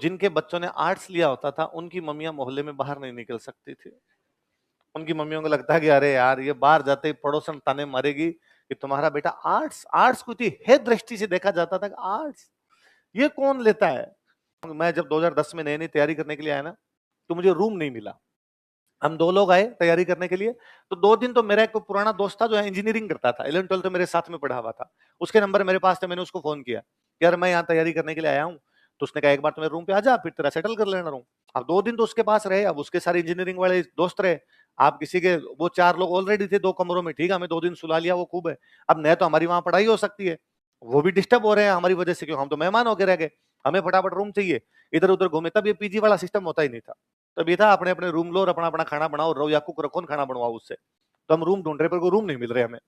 जिनके बच्चों ने आर्ट्स लिया होता था उनकी मम्मियां मोहल्ले में बाहर नहीं निकल सकती थी। उनकी मम्मियों को लगता है कि अरे यार ये बाहर जाते ही पड़ोसन ताने मारेगी कि तुम्हारा बेटा आर्ट्स आर्ट्स को इतनी हे दृष्टि से देखा जाता था कि आर्ट्स ये कौन लेता है। मैं जब 2010 में नई नई तैयारी करने के लिए आया ना, तो मुझे रूम नहीं मिला। हम 2 लोग आए तैयारी करने के लिए, तो 2 दिन तो मेरा एक पुराना दोस्त था जो इंजीनियरिंग करता था, 11th-12th तो मेरे साथ में पढ़ा हुआ था। उसके नंबर मेरे पास थे, मैंने उसको फ़ोन किया, यार मैं यहाँ तैयारी करने के लिए आया हूँ। तो उसने कहा एक बार तो मेरे रूम पे आ जा, फिर तेरा सेटल कर लेना रूम। अब 2 दिन तो उसके पास रहे, अब उसके सारे इंजीनियरिंग वाले दोस्त रहे। आप किसी के वो 4 लोग ऑलरेडी थे 2 कमरों में, ठीक है, हमें 2 दिन सुला लिया वो खूब है। अब न तो हमारी वहाँ पढ़ाई हो सकती है, वो भी डिस्टर्ब हो रहे हैं हमारी वजह से, क्यों हम तो मेहमान होके रह गए। हमें फटाफट रूम चाहिए, इधर-उधर घूमे, तब ये पीजी वाला सिस्टम होता ही नहीं था। तब ये था अपने-अपने रूम लो और अपना-अपना खाना बनाओ, रहो या कुक रखो, खाना बनवाओ उससे। तो हम रूम ढूँढ रहे पर कोई रूम नहीं मिल रहे हमें।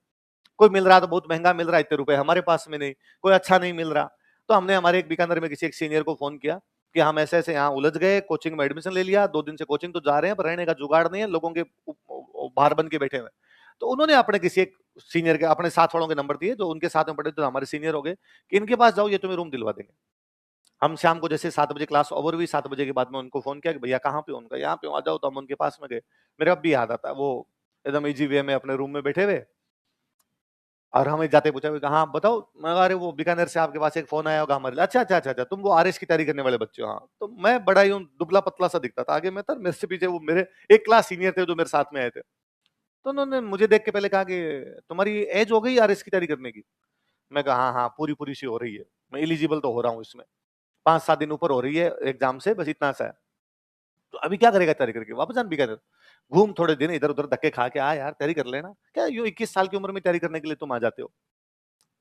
कोई मिल रहा तो बहुत महँगा मिल रहा है, इतने रुपए हमारे पास में नहीं, कोई अच्छा नहीं मिल रहा। तो हमने हमारे एक बीकानेर में किसी एक सीनियर को फ़ोन किया कि हम ऐसे-ऐसे यहाँ उलझ गए, कोचिंग में एडमिशन ले लिया, 2 दिन से कोचिंग तो जा रहे हैं पर रहने का जुगाड़ नहीं है, लोगों के बाहर बन के बैठे हुए हैं। तो उन्होंने अपने किसी एक सीनियर के अपने साथ वालों के नंबर दिए, जो उनके साथ में पढ़े थे, हमारे सीनियर हो गए, कि इनके पास जाओ ये तुम्हें रूम दिलवा देंगे। हम शाम को जैसे 7 बजे क्लास ओवर हुई, 7 बजे के बाद में उनको फ़ोन किया कि भैया कहाँ पे हो? उनका यहाँ पे हूँ, आ जाओ, तो हम उनके पास में गए। मेरे अब भी याद आता है, वो एकदम ईज़ी वे में अपने रूम में बैठे हुए और हमें जाते पूछा, हाँ बताओ। मैं कहा, अरे वो बीकानेर से आपके पास एक फ़ोन आया होगा हमारे लिए। अच्छा, अच्छा, अच्छा, अच्छा, तुम वो आरएस की तैयारी करने वाले बच्चे हो, हाँ। तो मैं बड़ा यूँ दुबला-पतला सा दिखता था, आगे मैं था, मेरे से पीछे वो मेरे एक क्लास सीनियर थे जो मेरे साथ में आए थे। तो उन्होंने मुझे देख के पहले कहा कि तुम्हारी एज हो गई आरएस की तैयारी करने की? मैं कहा, हाँ, हाँ, पूरी-पूरी सी हो रही है। मैं एलिजिबल तो हो रहा हूँ इसमें। 5-7 दिन ऊपर हो रही है एग्ज़ाम से, बस इतना सा है। तो अभी क्या करेगा तैयारी करके? वापस जाना बीकानेर। घूम थोड़े दिन इधर-उधर धक्के खा के आ यार, तैयारी कर लेना। क्या यूँ 21 साल की उम्र में तैयारी करने के लिए तुम आ जाते हो?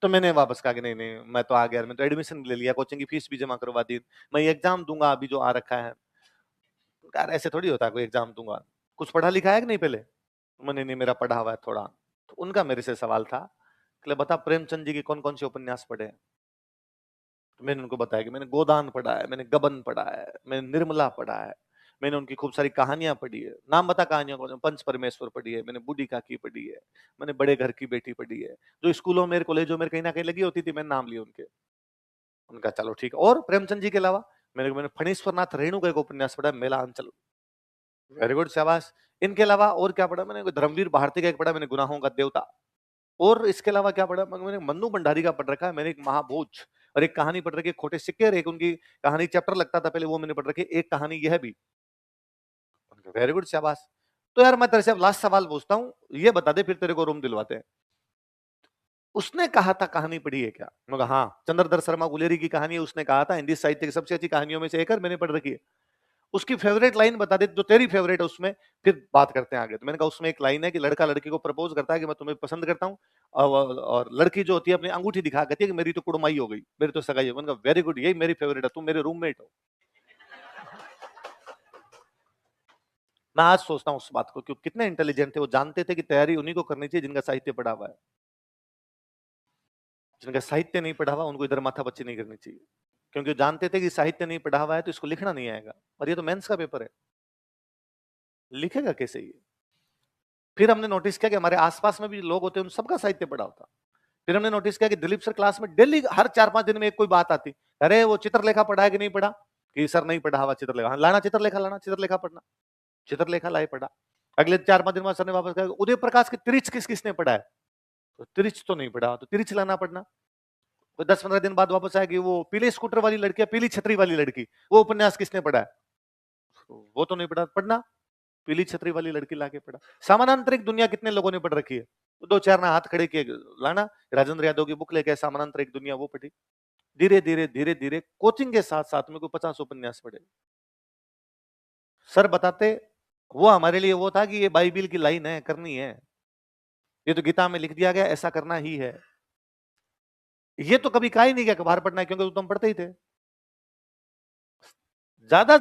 तो मैंने वापस कहा कि नहीं, नहीं, मैं तो आ गया, मैंने तो एडमिशन ले लिया, कोचिंग की फीस भी जमा करवा दी। मैं ये एग्ज़ाम दूँगा अभी जो आ रखा है। यार ऐसे थोड़ी होता है कोई एग्ज़ाम दूँगा। कुछ पढ़ा लिखा है कि नहीं पहले? मैंने नहीं, मेरा पढ़ा हुआ है थोड़ा। तो उनका मेरे से सवाल था कि बता प्रेमचंद जी के कौन-कौन से उपन्यास पढ़े हैं? तो मैंने उनको बताया कि मैंने गोदान पढ़ा है, मैंने गबन पढ़ा है, मैंने निर्मला पढ़ा है, मैंने उनकी खूब सारी कहानियाँ पढ़ी है। नाम बता कहानियों को, पंच परमेश्वर पढ़ी है, मैंने बूढ़ी काकी पढ़ी है, मैंने बड़े घर की बेटी पढ़ी है। जो स्कूलों में, कॉलेजों में कहीं न कहीं लगी होती थी, मैंने नाम लिए उनके। उनका चलो ठीक है। और प्रेमचंद जी के अलावा? मैंने फणीश्वरनाथ रेणु का एक उपन्यास पढ़ा है, मेलांचल। वेरी गुड, शाबाश। इनके अलावा और क्या पढ़ा मैंने? धर्मवीर भारती का एक पढ़ा मैंने, गुनाहों का देवता। और इसके अलावा क्या पढ़ा? मैंने मन्नू भंडारी का पढ़ रखा है, मैंने एक महाभोज और एक कहानी पढ़ रखी है खोटे सिक्के, और एक उनकी कहानी चैप्टर लगता था पहले, वो मैंने पढ़ रखी है, एक कहानी यह भी। वेरी गुड, शाबाश। तो यार मैं तेरे से अब लास्ट सवाल पूछता हूँ, ये बता दे फिर तेरे को रूम दिलवाते हैं। उसने कहा था कहानी पढ़ी है क्या? मैं कहा हाँ, चंद्रधर शर्मा गुलेरी की कहानी है, उसने कहा था हिंदी साहित्य की सबसे अच्छी कहानियों में से एक है, मैंने पढ़ रखी है। उसकी फेवरेट लाइन बता दे जो तेरी फेवरेट है उसमें, फिर बात करते हैं आगे। तो मैंने कहा उसमें एक लाइन है कि लड़का लड़की को प्रपोज करता है कि मैं तुम्हें पसंद करता हूँ, और लड़की जो होती है अपनी अंगूठी दिखा कहती है कि मेरी तो कुड़माई हो गई, मेरी तो सगाई हो गई। मैंने कहा वेरी गुड, यही मेरी फेवरेट है, तुम मेरे रूममेट हो। मैं आज सोचता हूँ उस बात को, क्यों कितने इंटेलिजेंट थे, वो जानते थे कि तैयारी उन्हीं को करनी चाहिए जिनका साहित्य पढ़ा हुआ है। जिनका साहित्य नहीं पढ़ा हुआ उनको इधर माथा पच्ची नहीं करनी चाहिए, क्योंकि जानते थे कि साहित्य नहीं पढ़ा हुआ है तो इसको लिखना नहीं आएगा, और ये तो मेंस का पेपर है, लिखेगा कैसे ये? फिर हमने नोटिस किया कि हमारे आसपास में भी लोग होते हैं, उन सबका साहित्य पढ़ा होता। फिर हमने नोटिस किया कि दिलीप सर क्लास में डेली हर 4-5 दिन में एक कोई बात आती, अरे वो चित्रलेखा पढ़ा है कि नहीं पढ़ा? कि सर नहीं पढ़ा हुआ चित्रलेखा। हाँ, लाना चित्रलेखा, लाना चित्रलेखा पढ़ना। चित्रलेखा लाए, पढ़ा। अगले 4-5 दिन बाद सर ने वापस कहा उदय प्रकाश की तिरिच किसने पढ़ा है? तो तिरिच तो नहीं पढ़ा, तो तिरिच लाना पढ़ना। तो 10-15 दिन बाद वापस आया कि वो पीले स्कूटर वाली लड़की, पीली छतरी वाली लड़की, वो उपन्यास किसने पढ़ा है? तो वो तो नहीं पढ़ा, पढ़ना। पीली छतरी वाली लड़की लाके पढ़ा। समानांतरिक दुनिया कितने लोगों ने पढ़ रखी है? तो 2-4 ना हाथ खड़े किए, लाना। राजेंद्र यादव की बुक लेके समानांतरिक दुनिया, वो पढ़ी। धीरे-धीरे, धीरे-धीरे कोचिंग के साथ-साथ में कोई 50 उपन्यास पढ़े। सर बताते, वो हमारे लिए वो था कि ये बाइबिल की लाइन है, करनी है। ये तो गीता में लिख दिया गया, ऐसा करना ही है। ये तो कभी कहा ही नहीं गया कि बाहर पढ़ना है, क्योंकि तो हम पढ़ते ही थे। ज्यादा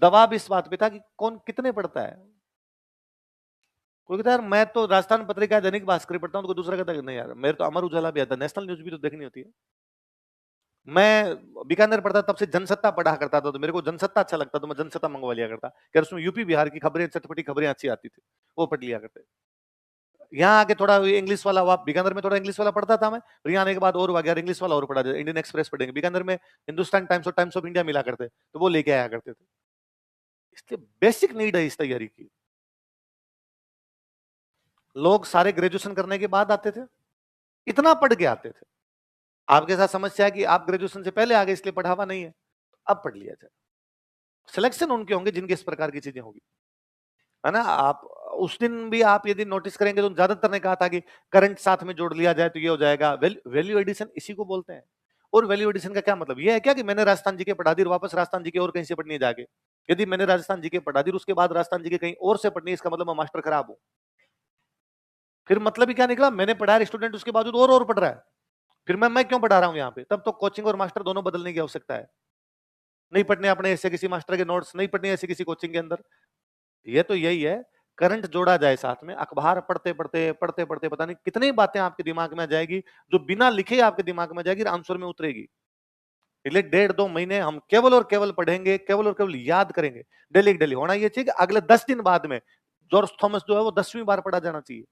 दबाव इस बात पे था कि कौन कितने पढ़ता है। कोई कहता है यार मैं तो राजस्थान पत्रिका, दैनिक भास्कर पढ़ता हूँ, तो कोई दूसरा कहता है नहीं यार मेरे तो अमर उजाला भी आता है, नेशनल न्यूज भी तो देखनी होती है। मैं बीकानेर पढ़ता तब से जनसत्ता पढ़ा करता था, तो मेरे को जनसत्ता अच्छा लगता, तो मैं जनसत्ता मंगवा लिया करता, क्या उसमें यूपी बिहार की खबरें, चटपटी खबरें अच्छी आती थी, वो पढ़ लिया करते। यहाँ आके थोड़ा इंग्लिश वाला हुआ, बीकानेर में थोड़ा इंग्लिश वाला पढ़ता था मैं, फिर यहाँ आने के बाद और हुआ गया इंग्लिश वाला और पढ़ा, इंडियन एक्सप्रेस पढ़ेंगे, बीकानेर में हिंदुस्तान टाइम्स और टाइम्स ऑफ इंडिया मिला करते, तो वो लेके आया करते थे। इसलिए बेसिक नीड है इस तैयारी की। लोग सारे ग्रेजुएशन करने के बाद आते थे, इतना पढ़ के आते थे। आपके साथ समस्या है कि आप ग्रेजुएशन से पहले आ गए, इसलिए पढ़ावा नहीं है, अब पढ़ लिया जाए। सिलेक्शन उनके होंगे जिनके इस प्रकार की चीजें होगी, है ना। आप उस दिन भी आप यदि नोटिस करेंगे तो ज्यादातर ने कहा था कि करंट साथ में जोड़ लिया जाए तो ये हो जाएगा। वैल्यू एडिशन इसी को बोलते हैं। और वैल्यू एडिशन का क्या मतलब, ये है क्या कि मैंने राजस्थान जी के पढ़ा दी और वापस राजस्थान जी के और कहीं से पढ़नी है जाके। यदि मैंने राजस्थान जी के पढ़ा दी उसके बाद राजस्थान जी के कहीं और से पढ़नी है, इसका मतलब मैं मास्टर खराब हूं। फिर मतलब ही क्या निकला, मैंने पढ़ाया स्टूडेंट उसके बावजूद और पढ़ रहा है, फिर मैं क्यों पढ़ा रहा हूं यहाँ पे। तब तो कोचिंग और मास्टर दोनों बदलने की आवश्यकता है। नहीं पढ़ने अपने ऐसे किसी मास्टर के नोट्स, नहीं पढ़ने ऐसे किसी कोचिंग के अंदर। ये तो यही है, करंट जोड़ा जाए साथ में। अखबार पढ़ते पढ़ते पढ़ते पढ़ते पता नहीं कितनी बातें आपके दिमाग में आ जाएगी जो बिना लिखे आपके दिमाग में आ जाएगी, आंसर में उतरेगी। इसलिए 1.5-2 महीने हम केवल और केवल पढ़ेंगे, केवल और केवल याद करेंगे। डेली डेली होना ये चाहिए कि अगले 10 दिन बाद में जॉर्ज थॉमस जो है वो 10वीं बार पढ़ा जाना चाहिए।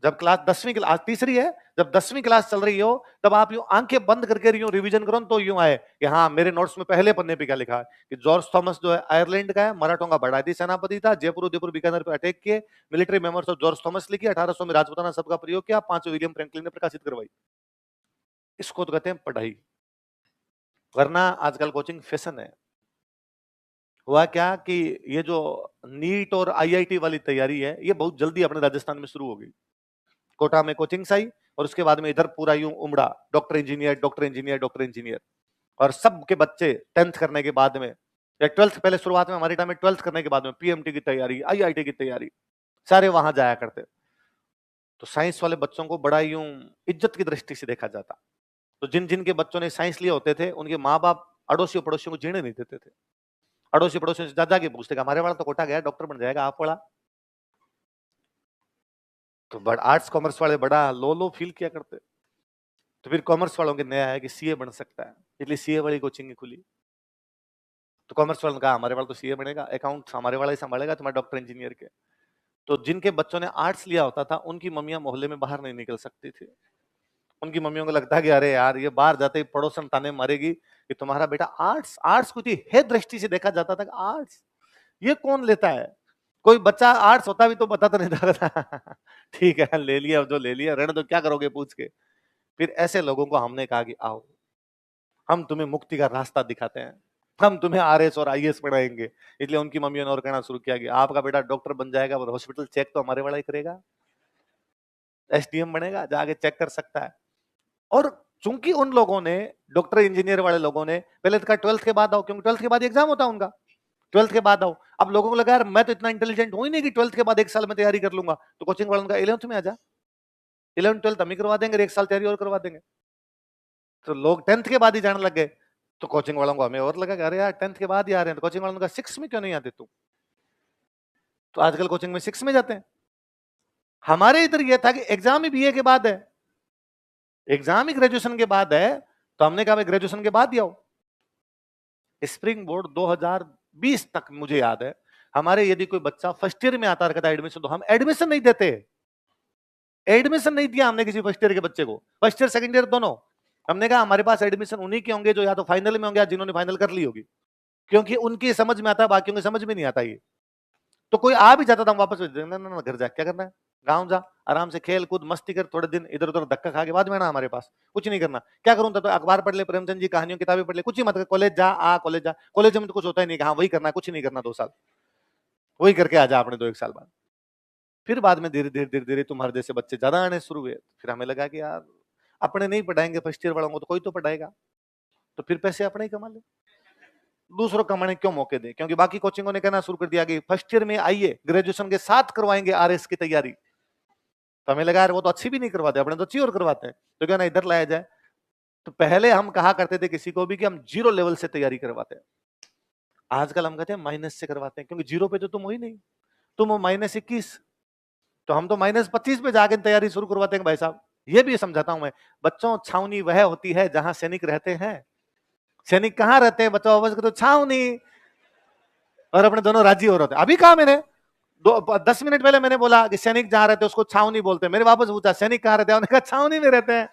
जब क्लास 10वीं क्लास तीसरी है, जब 10वीं क्लास चल रही हो, तब आप यूं आंखें बंद करके यूं रिवीजन करो तो यूं आए कि हाँ मेरे नोट्स में पहले पन्ने पे क्या लिखा है कि जॉर्ज थॉमस जो है आयरलैंड का है, मराठों का बड़ाई सेनापति था, जयपुर उदयपुर बीकानेर पे अटैक किए, military memoirs of George Thomas लिखी, 1800 में राजपुताना शब्द का प्रयोग किया, 5 विलियम फ्रैंकलिन ने प्रकाशित करवाई। इसको तो कहते हैं पढ़ाई। वरना आजकल कोचिंग फैशन है। हुआ क्या कि ये जो नीट और आईआईटी वाली तैयारी है ये बहुत जल्दी अपने राजस्थान में शुरू होगी। कोटा में कोचिंग आई और उसके बाद में इधर पूरा यूं उमड़ा, doctor engineer doctor engineer doctor engineer. और सबके बच्चे 10th करने के बाद में या 12th, पहले शुरुआत में हमारे टाइम में 12th करने के बाद में पीएमटी की तैयारी, आईआईटी की तैयारी, सारे वहां जाया करते। तो साइंस वाले बच्चों को बड़ा यूं इज्जत की दृष्टि से देखा जाता। तो जिन जिन के बच्चों ने साइंस लिए होते थे उनके माँ बाप अड़ोसियों पड़ोसियों को जीने नहीं देते थे। अड़ोसी पड़ोसियों से जा के पूछते हमारे वाला तो कोटा गया डॉक्टर बन जाएगा, आप पढ़ा। तो बड़ा आर्ट्स कॉमर्स वाले बड़ा लो लो फील किया करते। तो फिर कॉमर्स वालों के नया है कि सीए बन सकता है, इसलिए सीए वाली कोचिंग खुली। तो कॉमर्स वालों ने कहा हमारे वाला तो सीए बनेगा, अकाउंट हमारे वाला ही संभालेगा, तुम्हारे डॉक्टर इंजीनियर के। तो जिनके बच्चों ने आर्ट्स लिया होता था उनकी मम्मियां मोहल्ले में बाहर नहीं निकल सकती थी। उनकी मम्मियों को लगता है कि अरे यार ये बाहर जाते ही पड़ोसन ताने मारेगी कि तुम्हारा बेटा आर्ट्स। आर्ट्स को है दृष्टि से देखा जाता था कि आर्ट्स ये कौन लेता है। कोई बच्चा आर्ट्स होता भी तो बता तो नहीं था ठीक है ले लिया, जो ले लिया रहने दो, क्या करोगे पूछ के। फिर ऐसे लोगों को हमने कहा कि आओ हम तुम्हें मुक्ति का रास्ता दिखाते हैं, हम तुम्हें आरएस और आईएएस पढ़ाएंगे। इसलिए उनकी मम्मियों ने और कहना शुरू किया कि आपका बेटा डॉक्टर बन जाएगा और हॉस्पिटल चेक तो हमारे वाला ही करेगा, एसडीएम बनेगा, जाके चेक कर सकता है। और चूंकि उन लोगों ने, डॉक्टर इंजीनियर वाले लोगों ने पहले तो कहा 12th के बाद आओ, क्योंकि 12th के बाद एग्जाम होता है उनका, 12th के बाद आओ। अब लोगों को लगा यार मैं तो इतना इंटेलिजेंट हूं ही नहीं कि 12th के बाद 1 साल में तैयारी कर लूंगा। तो कोचिंग वालों का 11th में आ जा, 11th 12th हम ही करवा देंगे, 1 साल तैयारी और करवा देंगे। तो लोग 10th के बाद ही जाने लग गए। तो कोचिंग वालों को हमें और लगा अरे यार 10th के बाद ही आ रहे हैं। तो कोचिंग वालों का 6 में क्यों नहीं आते तुम। तो आजकल कोचिंग में 6 में जाते हैं। हमारे इधर यह था कि एग्जाम ही बीए के बाद है, एग्जाम ही ग्रेजुएशन के बाद है। तो हमने कहा ग्रेजुएशन के बाद ही आओ। स्प्रिंग बोर्ड 2020 तक मुझे याद है हमारे यदि कोई बच्चा फर्स्ट ईयर में आता रहता एडमिशन तो हम एडमिशन नहीं देते। एडमिशन नहीं दिया हमने किसी फर्स्ट ईयर के बच्चे को, फर्स्ट ईयर सेकंड ईयर दोनों। हमने कहा हमारे पास एडमिशन उन्हीं के होंगे जो या तो फाइनल में होंगे या जिन्होंने फाइनल कर ली होगी, क्योंकि उनकी समझ में आता है, बाकियों की समझ में नहीं आता ये। तो कोई आ भी जाता था हम वापस ना घर जा, क्या करना है गांव जा, आराम से खेल कूद मस्ती कर, थोड़े दिन इधर उधर धक्का खा के बाद में ना हमारे पास कुछ नहीं करना। क्या करूं तो अखबार पढ़ ले, प्रेमचंद जी कहानियों किताबें पढ़ ले, कुछ ही मत कर, कॉलेज जा आ कॉलेज जा। कॉलेज में तो कुछ होता ही नहीं, हाँ वही करना है, कुछ नहीं करना 2 साल वही करके आ जा अपने 2-1 साल बाद। फिर बाद में धीरे धीरे धीरे धीरे तुम्हारे जैसे बच्चे ज्यादा आने शुरू हुए। फिर हमें लगा कि यार अपने नहीं पढ़ाएंगे फर्स्ट ईयर वालों को तो कोई तो पढ़ाएगा। तो फिर पैसे अपने ही कमा ले, दूसरों कमाने क्यों मौके दे। क्योंकि बाकी कोचिंगों ने कहना शुरू कर दिया कि फर्स्ट ईयर में आइए ग्रेजुएशन के साथ करवाएंगे आरएस की तैयारी। तो हमें लगा यार वो तो अच्छी भी नहीं करवाते, अपने तो अच्छी और करवाते हैं, तो क्यों ना इधर लाया जाए। तो पहले हम कहा करते थे किसी को भी कि हम 0 लेवल से तैयारी करवाते हैं। आजकल हम कहते हैं माइनस से करवाते हैं, क्योंकि 0 पे तो तुम हो ही नहीं, तुम हो -21। तो हम तो -25 पे जाकर तैयारी शुरू करवाते हैं भाई साहब। ये भी समझाता हूं मैं बच्चों, छावनी वह होती है जहां सैनिक रहते हैं। सैनिक कहां रहते हैं बच्चों, अवश्य तो छावनी। और अपने दोनों राज्य हो रहे थे। अभी कहा मैंने 10 मिनट पहले मैंने बोला कि सैनिक जहां रहते उसको छावनी बोलते हैं। मैंने वापस पूछा सैनिक कहां रहते हैं, उन्होंने कहा छावनी में रहते हैं।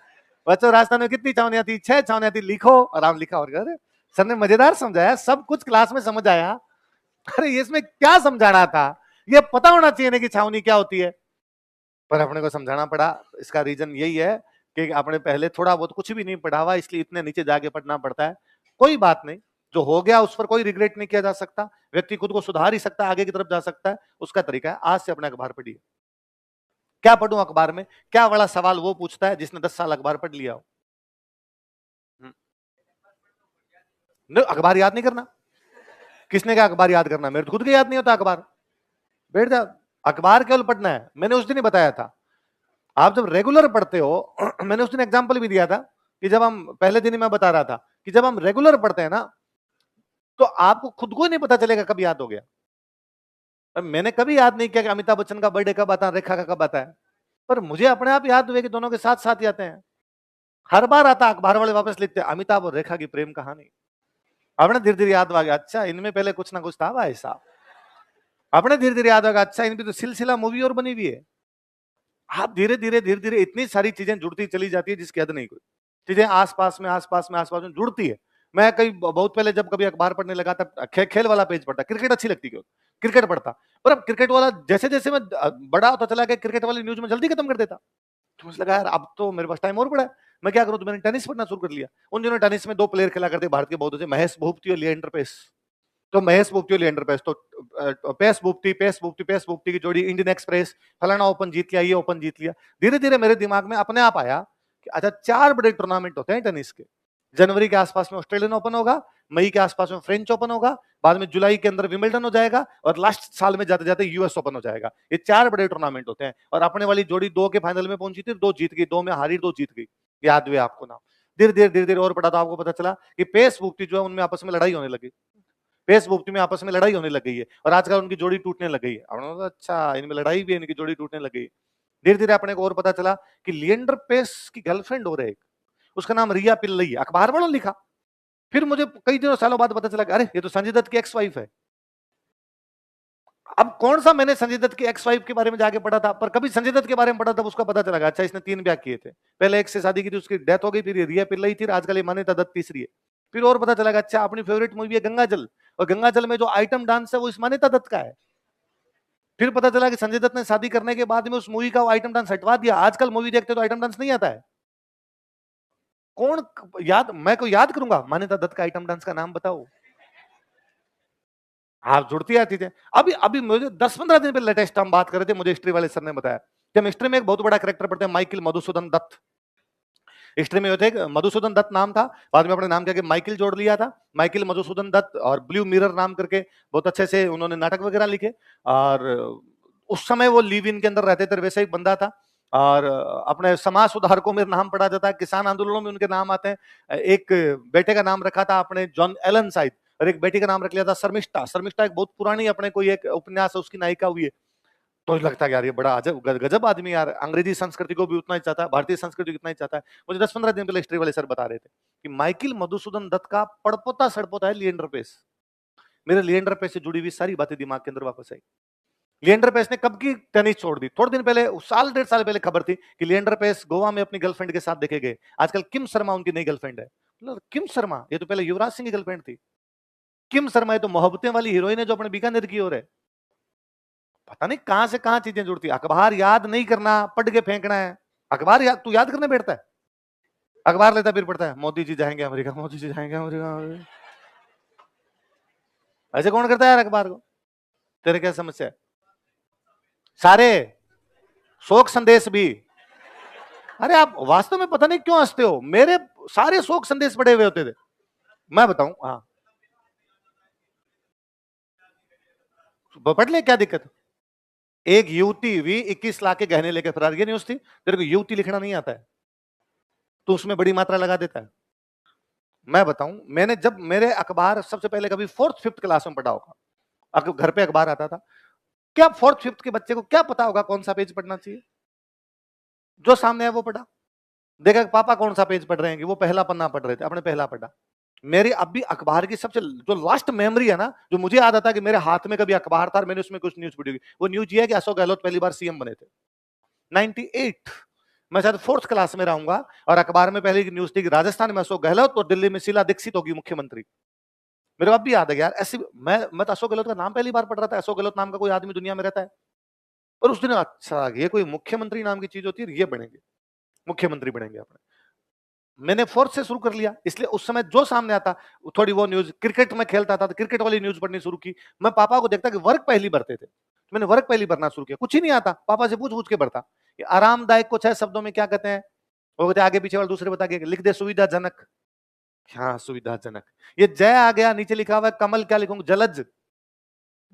बच्चों राजस्थान में कितनी छावनियां थी? 6 छावनियां थी, लिखो। आराम लिखा। और अरे सर ने मजेदार समझाया, सब कुछ क्लास में समझ आया। अरे इसमें क्या समझाना था? ये पता होना चाहिए ना कि छावनी क्या होती है, पर अपने को समझाना पड़ा। इसका रीजन यही है कि आपने पहले थोड़ा बहुत कुछ भी नहीं पढ़ा हुआ, इसलिए इतने नीचे जाके पढ़ना पड़ता है। कोई बात नहीं, जो हो गया उस पर कोई रिग्रेट नहीं किया जा सकता। व्यक्ति खुद को सुधार ही सकता है, आगे की तरफ जा सकता है, उसका तरीका है। आज से अपने अखबार पढ़िए। क्या पढ़ूं अखबार में? क्या बड़ा सवाल वो पूछता है जिसने 10 साल अखबार पढ़ लिया हो। नहीं, अखबार याद नहीं करना। किसने कहा अखबार याद करना? मेरे तो खुद के याद नहीं होता अखबार। बैठ जा, अखबार केवल पढ़ना है। मैंने उस दिन ही बताया था, आप जब रेगुलर पढ़ते हो मैंने उस दिन एग्जाम्पल भी दिया था कि जब हम पहले दिन ही मैं बता रहा था कि जब हम रेगुलर पढ़ते हैं ना, तो आपको खुद को ही नहीं पता चलेगा कब याद हो गया। मैंने कभी याद नहीं किया कि अमिताभ बच्चन का बर्थडे कब आता है, रेखा का कब आता है, पर मुझे अपने आप याद हुए कि दोनों के साथ साथ ही आते हैं। हर बार आता, अखबार वाले वापस लिखते हैं अमिताभ और रेखा की प्रेम कहानी। अपने धीरे धीरे याद आ गया, अच्छा इनमें पहले कुछ ना कुछ था भाई साहब। अपने धीरे धीरे याद आ गया, अच्छा इनकी तो सिलसिला मूवी और बनी हुई है। आप धीरे धीरे इतनी सारी चीजें जुड़ती चली जाती है जिसकी हद नहीं। कोई चीजें आसपास में जुड़ती है। मैं कई बहुत पहले जब कभी अखबार पढ़ने लगा था, खेल वाला पेज पढ़ता, क्रिकेट अच्छी लगती क्यों, क्रिकेट पढ़ता। पर अब क्रिकेट वाला जैसे जैसे मैं बड़ा होता चला गया, क्रिकेट वाली न्यूज में जल्दी खत्म कर देता। तो मुझे लगा यार अब तो मेरे पास टाइम और पड़ा है, मैं क्या करूं? तो मैंने टेनिस पढ़ना शुरू कर लिया। उन दिनों टेनिस में 2 प्लेयर खेला करते भारत के बहुत अच्छे, महेश भूपति और लिएंडर पेस। तो महेश भूपति और लिएंडर पेस, तो पेस भूपति की जोड़ी, इंडियन एक्सप्रेस, फलाना ओपन जीत लिया, ये ओपन जीत लिया। धीरे धीरे मेरे दिमाग में अपने आप आया कि अच्छा 4 बड़े टूर्नामेंट होते हैं टेनिस के। जनवरी के आसपास में ऑस्ट्रेलियन ओपन होगा, मई के आसपास में फ्रेंच ओपन होगा, बाद में जुलाई के अंदर विमिल्टन हो जाएगा, और लास्ट साल में जाते जाते यूएस ओपन हो जाएगा। ये 4 बड़े टूर्नामेंट होते हैं। और अपने वाली जोड़ी 2 के फाइनल में पहुंची थी, 2 जीत गई, 2 में हारी, 2 जीत गई। याद हुए आपको नाम? धीरे धीरे और पढ़ा तो आपको पता चला कि पेस भूपति जो है उनमें आपस में लड़ाई होने लगी। पेस भूपति में आपस में लड़ाई होने लग गई है, और आजकल उनकी जोड़ी टूटने लग गई है। अच्छा इनमें लड़ाई भी है, इनकी जोड़ी टूटने लग गई है। धीरे धीरे अपने को और पता चला कि लिएंडर पेस की गर्लफ्रेंड हो रही, उसका नाम रिया पिल्लई, अखबार वालों ने लिखा। फिर मुझे कई दिनों सालों बाद पता चला कि अरे ये तो संजय दत्त की एक्स वाइफ है। अब कौन सा मैंने संजय दत्त की एक्स वाइफ के बारे में जाके पढ़ा था, पर कभी संजय दत्त के बारे में पढ़ा था, उसका पता चला अच्छा इसने 3 ब्याह किए थे। पहले एक से शादी की थी, उसकी डेथ हो गई, फिर रिया पिल्लई थी, आजकल ये मान्यता दत्त तीसरी है। फिर और पता चला अच्छा अपनी फेवरेट मूवी है गंगाजल, और गंगाजल में जो आइटम डांस है वो इस मान्यता दत्त का है। फिर पता चला कि संजय दत्त ने शादी करने के बाद में उस मूवी का आइटम डांस हटवा दिया। आजकल मूवी देखते तो आइटम डांस नहीं आता है। कौन याद, मैं को याद करूंगा मान्यता दत्त का आइटम डांस का नाम बताओ। आप जुड़ती आती थे। अभी अभी मुझे 10-15 दिन पहले लेटेस्ट हम बात कर रहे थे, मुझे हिस्ट्री वाले सर ने बताया कि हम हिस्ट्री में एक बहुत बड़ा कैरेक्टर पढ़ते हैं, माइकल मधुसूदन दत्त। हिस्ट्री में होते मधुसूदन दत्त नाम था, बाद में अपने नाम के माइकल जोड़ लिया था। माइकल मधुसूदन दत्त, और ब्लू मिरर नाम करके बहुत अच्छे से उन्होंने नाटक वगैरह लिखे। और उस समय वो लिव इन के अंदर रहते थे, वैसे एक बंदा था। और अपने समाज सुधारकों में नाम पड़ा जाता है, किसान आंदोलनों में उनके नाम आते हैं। एक बेटे का नाम रखा था अपने जॉन एलन साइड, और एक बेटी का नाम रख लिया था शर्मिष्ठा। शर्मिष्ठा एक बहुत पुरानी अपने कोई एक उपन्यास है, उसकी नायिका हुई है। तो लगता है यार ये बड़ा अजब गजब आदमी यार, अंग्रेजी संस्कृति को भी उतना ही चाहता है, भारतीय संस्कृति को इतना ही चाहता है। मुझे 10-15 दिन पहले हिस्ट्री वाले सर बता रहे थे कि माइकल मधुसूदन दत्त का पड़पोता सड़पोता है लिएंडर पेस। मेरे लिएंडर पेस से जुड़ी हुई सारी बातें दिमाग के अंदर वापस आई। लिएंडर पेस ने कब की टेनिस छोड़ दी? थोड़े दिन पहले, साल 1.5 साल पहले खबर थी कि लिएंडर पेस गोवा में अपनी गर्लफ्रेंड के साथ देखे गए। आजकल किम शर्मा उनकी नई गर्लफ्रेंड है। किम शर्मा, ये तो पहले युवराज सिंह की गर्लफ्रेंड थी। किम शर्मा ये तो मोहब्बतें वाली हीरोइन है जो अपने बीकानेर की ओर है। पता नहीं कहां से कहां चीजें जुड़ती है। अखबार याद नहीं करना, पढ़ के फेंकना है। अखबार याद, तू याद करने बैठता है, अखबार लेता फिर पढ़ता है मोदी जी जाएंगे अमेरिका, मोदी जी जाएंगे अमेरिका। ऐसे कौन करता है यार अखबार को? तेरे क्या समस्या है? सारे शोक संदेश भी। अरे आप वास्तव में पता नहीं क्यों हंसते हो, मेरे सारे शोक संदेश पड़े हुए होते थे। मैं बताऊं, हाँ पढ़ ले, क्या दिक्कत? एक युवती हुई 21 लाख के गहने लेकर फरार, ये न्यूज थी। तेरे को युवती लिखना नहीं आता है तो उसमें बड़ी मात्रा लगा देता है। मैं बताऊं, मैंने जब मेरे अखबार सबसे पहले कभी 4th-5th क्लास में पढ़ा होगा, घर पे अखबार आता था, क्या 4th-5th के बच्चे को क्या पता होगा कौन सा पेज पढ़ना चाहिए? जो सामने है वो पढ़ा। देखा पापा कौन सा पेज पढ़ रहे हैं, कि वो पहला पन्ना पढ़ रहे थे, अपने पहला पढ़ा। मेरी अब भी अखबार की सबसे जो लास्ट मेमोरी है ना, जो मुझे याद आता है कि मेरे हाथ में कभी अखबार था और मैंने उसमें कुछ न्यूज पढ़ी, वो न्यूज ये है कि अशोक गहलोत पहली बार सीएम बने थे 98। मैं शायद फोर्थ क्लास में रहूंगा और अखबार में पहली न्यूज थी कि राजस्थान में अशोक गहलोत और दिल्ली में शीला दीक्षित होगी मुख्यमंत्री। मेरे को अब भी याद है यार, ऐसी मैं तो अशोक गहलोत का नाम पहली बार पढ़ रहा था। अशोक गहलोत नाम का कोई आदमी दुनिया में रहता है? और उस दिन अच्छा ये कोई मुख्यमंत्री नाम की चीज होती है, ये बनेंगे मुख्यमंत्री बनेंगे अपने। मैंने फोर्थ से शुरू कर लिया, इसलिए उस समय जो सामने आता थोड़ी वो न्यूज, क्रिकेट में खेलता था तो क्रिकेट वाली न्यूज पढ़नी शुरू की। मैं पापा को देखता कि वर्क पहली भरते थे, तो मैंने वर्क पहली भरना शुरू किया। कुछ ही नहीं आता, पापा से पूछ पूछ के भरता। आरामदायक को 6 शब्दों में क्या कहते हैं? वो कहते आगे पीछे वाले दूसरे बता के लिख दे सुविधाजनक। हाँ सुविधाजनक। ये जय आ गया, नीचे लिखा हुआ है कमल, क्या लिखूंगा? जलज।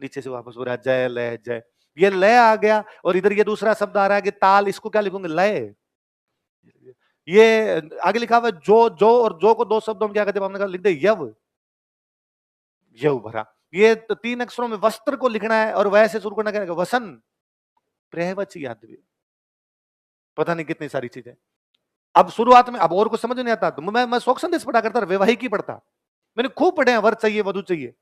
नीचे से वापस हो रहा है जय लय जय, ये लय आ गया। और इधर ये दूसरा शब्द आ रहा है कि ताल, इसको क्या लिखूंगे? लय। ये आगे लिखा हुआ है जो और जो को 2 शब्दों में क्या कहते हैं? हमने कहा लिख दे यव। यव भरा। ये 3 अक्षरों में वस्त्र को लिखना है और वैसे शुरू करना क्या? वसन, प्रहवच याद भी, पता नहीं कितनी सारी चीजें। अब शुरुआत में अब और कुछ समझ नहीं आता तो मैं शोक संदेश पढ़ा करता, वैवाहिक ही पढ़ता। मैंने खूब पढ़े हैं, वर चाहिए वधु चाहिए।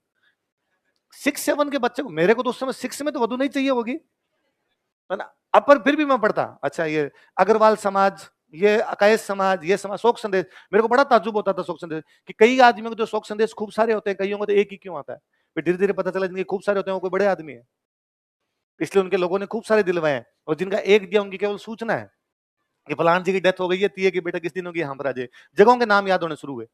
6-7 के बच्चे को, मेरे को तो उस समय 6 में तो वधु नहीं चाहिए होगी, है ना? अब पर फिर भी मैं पढ़ता। अच्छा ये अग्रवाल समाज, ये अकायस समाज, ये समाज, शोक संदेश। मेरे को बड़ा ताज्जुब होता था शोक संदेश कि कई आदमियों को जो शोक संदेश खूब सारे होते हैं, कईयों को तो एक ही क्यों आता है। फिर धीरे धीरे पता चला जिनके खूब सारे होते हैं वो कोई बड़े आदमी है, इसलिए उनके लोगों ने खूब सारे दिलवाए हैं। और जिनका एक दिया उनकी केवल सूचना है कि फलान जी की डेथ हो गई है, तीये की बेटा किस दिन होगी, हम राजे। जगहों के नाम याद होने शुरू हुए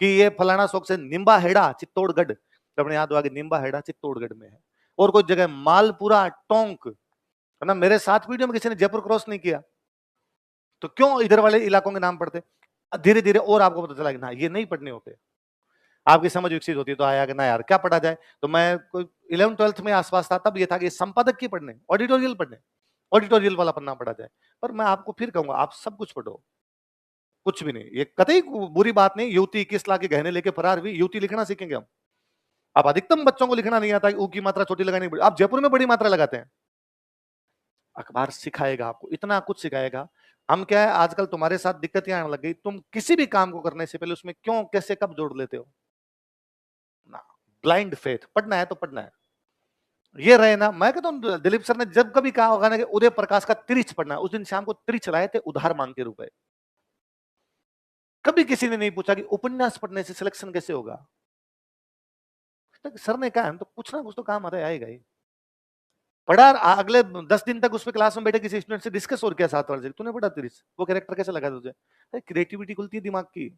कि ये फलाना शोक से निम्बा हेड़ा चित्तौड़गढ़, तो अपने याद हुआ कि निम्बा हेड़ा चित्तौड़गढ़ में है। और कोई जगह मालपुरा टोंक, है ना? मेरे 7 पीढ़ियों में किसी ने जयपुर क्रॉस नहीं किया, तो क्यों इधर वाले इलाकों के नाम पढ़ते? धीरे धीरे और आपको पता चला कि ना ये नहीं पढ़ने होते। आपकी समझ विकसित होती है तो आया कि ना यार क्या पढ़ा जाए। तो मैं कोई 11th-12th में आसपास था, तब ये था कि संपादक की पढ़ने, ऑडिटोरियल पढ़ने, ऑडिटोरियल वाला पन्ना पढ़ा जाए। पर मैं आपको फिर कहूंगा आप सब कुछ पढ़ो, कुछ भी नहीं, ये कतई बुरी बात नहीं। युवती 21 लाख के गहने लेके फरार हुई, युवती लिखना सीखेंगे हम। अब अधिकतम बच्चों को लिखना नहीं आता, ऊ की मात्रा छोटी लगानी बड़ी। आप जयपुर में बड़ी मात्रा लगाते हैं। अखबार सिखाएगा आपको, इतना कुछ सिखाएगा। हम क्या है आजकल तुम्हारे साथ दिक्कत यहाँ आने लग गई, तुम किसी भी काम को करने से पहले उसमें क्यों कैसे कब जोड़ लेते हो ना। ब्लाइंड फेथ, पढ़ना है तो पढ़ना है। ये रहे ना, मैं कहता हूँ दिलीप सर ने जब कभी कहा होगा ना कि उदय प्रकाश का त्रिच पढ़ना, उस दिन शाम को त्रिच लाए थे उधार मांग के रुपए। कभी किसी ने नहीं पूछा कि उपन्यास पढ़ने से सिलेक्शन कैसे होगा। सर ने कहा है तो कुछ ना कुछ तो काम आता है, आएगा ही। पढ़ा, अगले 10 दिन तक उस पे क्लास में बैठे किसी स्टूडेंट से डिस्कस और किया 7 वाले से, तूने पढ़ा त्रिच, वो कैरेक्टर कैसे लगा तुझे? क्रिएटिविटी खुलती है दिमाग की।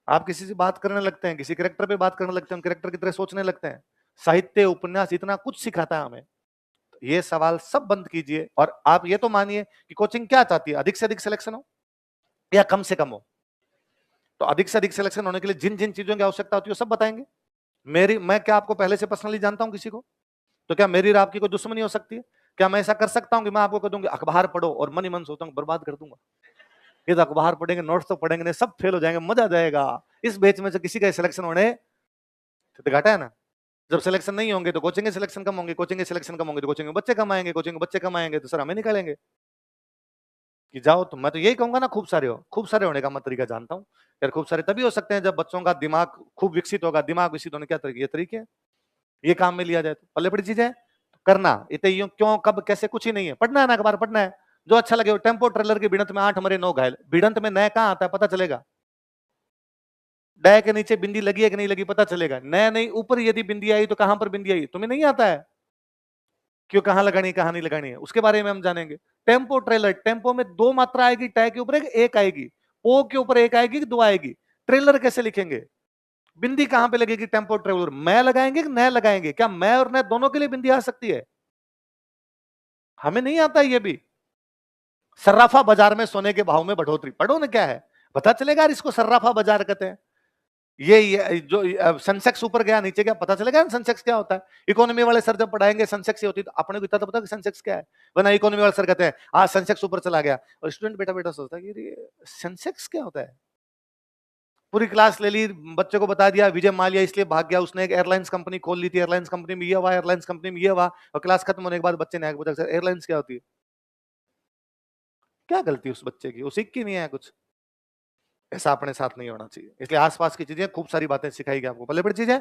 आप किसी से बात करने लगते हैं, किसी कैरेक्टर पे बात करने लगते हैं, कैरेक्टर की तरह सोचने लगते हैं। साहित्य उपन्यास इतना कुछ सिखाता है हमें। ये सवाल सब बंद कीजिए और आप ये तो मानिए कि कोचिंग क्या चाहती है, अधिक से अधिक सिलेक्शन हो या कम से कम हो। तो अधिक से अधिक सिलेक्शन होने के लिए जिन जिन चीजों की आवश्यकता होती है सब बताएंगे। मैं क्या आपको पहले से पर्सनली जानता हूं किसी को? तो क्या मेरी और आपकी कोई दुश्मनी हो सकती है? क्या मैं ऐसा कर सकता हूं कि मैं आपको कह दूंगी अखबार पढ़ो और मन ही मन सोचता हूं बर्बाद कर दूंगा? ये तो अखबार पढ़ेंगे, नोट्स तो पढ़ेंगे नहीं, सब फेल हो जाएंगे, मजा आ जाएगा। इस बैच में से किसी का सिलेक्शन होने तो घाटा है ना। जब सिलेक्शन नहीं होंगे तो कोचिंग के सिलेक्शन कम होंगे, कोचिंग के सिलेक्शन कम होंगे तो कोचिंग में बच्चे कम आएंगे, कोचिंग में बच्चे कम आएंगे तो सर हमें निकालेंगे कि जाओ। तो मैं तो यही कहूंगा ना, खूब सारे हो। खूब सारे होने का मैं तरीका जानता हूँ यार। खूब सारे तभी हो सकते हैं जब बच्चों का दिमाग खूब विकसित होगा। दिमाग विकसित होने क्या तरीके? ये तरीके हैं, ये काम में लिया जाए तो पल्ले बड़ी चीज है तो करना। इतने यूं क्यों कब कैसे कुछ ही नहीं है, पढ़ना है ना, अखबार पढ़ना है जो अच्छा लगे। टेम्पो ट्रेलर की भिड़ंत में 8 मरे 9 घायल, भिड़ंत में नया कहाँ आता है पता चलेगा? डय के नीचे बिंदी लगी है कि नहीं लगी पता चलेगा। नया नहीं, ऊपर यदि बिंदी आई तो कहां पर बिंदी आई तुम्हें नहीं आता है, क्यों कहां लगानी है कहां नहीं लगानी है, उसके बारे में हम जानेंगे। टेम्पो ट्रेलर, टेम्पो में 2 मात्रा आएगी, टय के ऊपर एक आएगी, ओ के ऊपर एक आएगी कि 2 आएगी। ट्रेलर कैसे लिखेंगे? बिंदी कहां पे लगेगी? टेम्पो ट्रेवलर मैं लगाएंगे कि नया लगाएंगे? क्या मैं और नया दोनों के लिए बिंदी आ सकती है? हमें नहीं आता ये भी। सर्राफा बाजार में सोने के भाव में बढ़ोतरी, पढ़ो ना क्या है, पता चलेगा यार इसको सर्राफा बाजार कहते हैं। ये जो सेंसेक्स ऊपर गया नीचे गया, पता चलेगा ना सेंसेक्स क्या होता है। इकोनॉमी वाले सर जब पढ़ाएंगे सेंसेक्स ही होती है, तो अपने को इतना तो पता कि सेंसेक्स क्या है, वरना इकोनॉमी वाले सर कहते हैं हाँ सेंसेक्स ऊपर चला गया, और स्टूडेंट बेटा बेटा सोचता है कि ये सेंसेक्स क्या होता है। पूरी क्लास ले ली, बच्चे को बता दिया विजय माल्या इसलिए भाग गया, उसने एक एयरलाइंस कंपनी खोल ली थी, एयरलाइंस कंपनी में ये हुआ, एयरलाइंस कंपनी में ये हुआ, और क्लास खत्म होने के बाद बच्चे ने आगे पूछा सर एयरलाइंस क्या होती है? क्या गलती उस बच्चे की, वो सीख की नहीं है कुछ। ऐसा अपने साथ नहीं होना चाहिए। इसलिए आसपास की चीजें, खूब सारी बातें सिखाई गई आपको, पल्ले बड़ी चीज है।